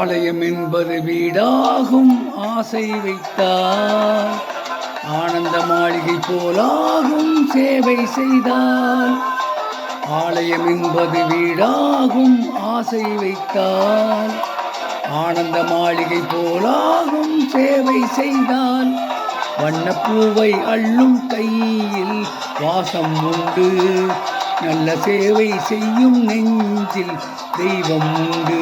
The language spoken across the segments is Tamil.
ஆலயம் என்பது வீடாகும் ஆசை வைத்தால், ஆனந்த மாளிகை போலாகும் சேவை செய்தால். ஆலயம் என்பது வீடாகும் ஆசை வைத்தால், ஆனந்த மாளிகை போலாகும் சேவை செய்தால். வண்ணப்பூவை அள்ளும் கையில் வாசம் உண்டு, நல்ல சேவை செய்யும் நெஞ்சில் தெய்வம் உண்டு.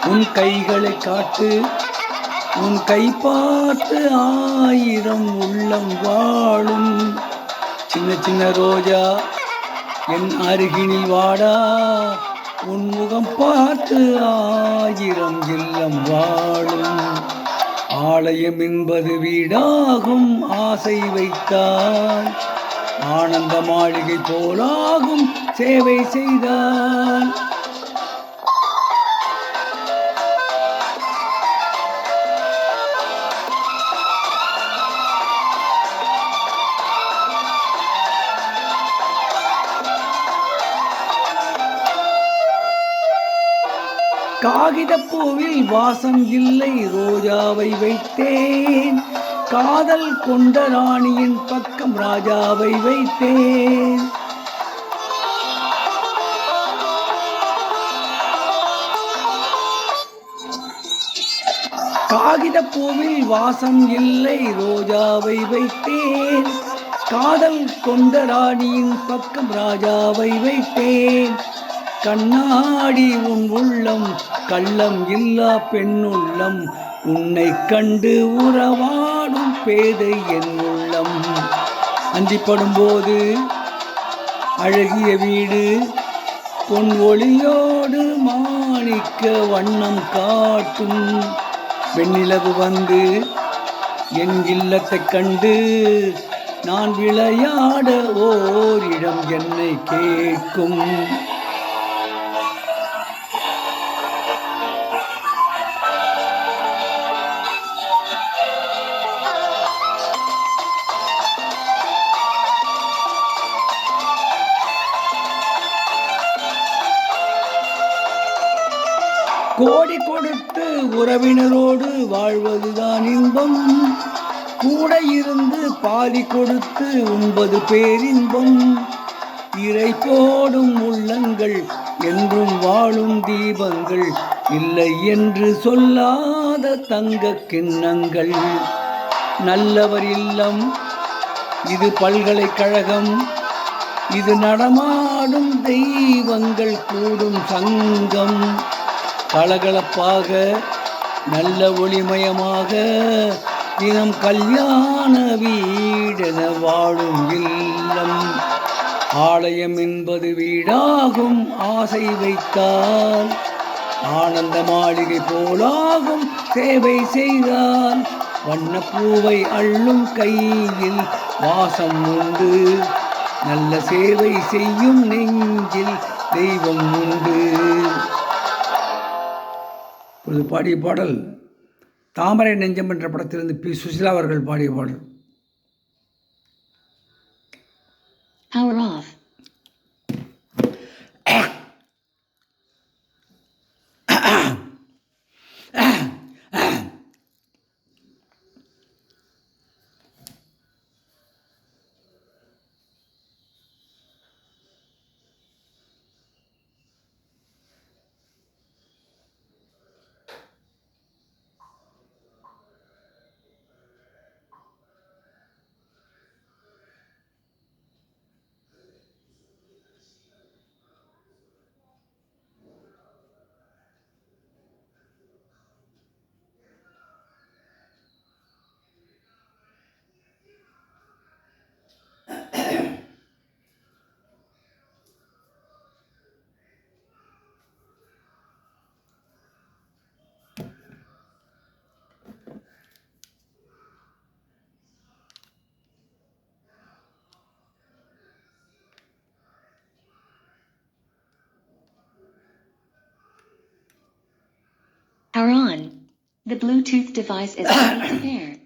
உன் கைகளை காட்டு, உன் கை பார்த்து 1000 உள்ளம் வாழும். சின்ன சின்ன ரோஜா என் அருகினில் வாடா, உன் முகம் பார்த்து 1000 இல்லம் வாழும். ஆலயம் என்பது வீடாகும் ஆசை வைத்தால், ஆனந்த மாளிகை போலாகும் சேவை செய்தால். காகிதப்பூவில் வாசம் இல்லை, ரோஜாவை வைத்தேன். காதல் கொண்ட ராணியின் பக்கம் ராஜாவை வைத்தேன். காகிதப்பூவில் வாசம் இல்லை, ரோஜாவை வைத்தேன். காதல் கொண்ட ராணியின் பக்கம் ராஜாவை வைத்தேன். கண்ணாடி உன் உள்ளம், கள்ளம் இல்லா பெண்ணுள்ளம். உன்னை கண்டு உறவாடும் பேதை என் உள்ளம். அந்திப்படும் போது அழகிய வீடு, பொன் ஒளியோடு மாணிக்க வண்ணம் காட்டும். வெண்ணிலவு வந்து என் இல்லத்தை கண்டு, நான் விளையாட ஓரிடம் என்னை கேட்கும். கோடி கொடுத்து உறவினரோடு வாழ்வதுதான் இன்பம். கூட இருந்து பாதி கொடுத்து உண்பது பேரின்பம். இறை போடும் உள்ளங்கள் என்றும் வாழும் தீபங்கள், இல்லை என்று சொல்லாத தங்க கிண்ணங்கள். நல்லவர் இல்லம் இது பல்கலைக்கழகம், இது நடமாடும் தெய்வங்கள் கூடும் சங்கம். கலகலப்பாக நல்ல ஒளிமயமாக தினம் கல்யாண வீடென வாழும் இல்லம். ஆலயம் என்பது வீடாகும் ஆசை வைத்தால், ஆனந்த மாளிகை போலாகும் சேவை செய்தால். வண்ணப்பூவை அள்ளும் கையில் வாசம் உண்டு, நல்ல சேவை செய்யும் நெஞ்சில் தெய்வம் உண்டு. ஒரு பாடிய பாடல் தாமரை நெஞ்சம் என்ற படத்திலிருந்து பி சுசிலா அவர்கள் பாடிய பாடல். Power off. Power on. The Bluetooth device is ready to pair.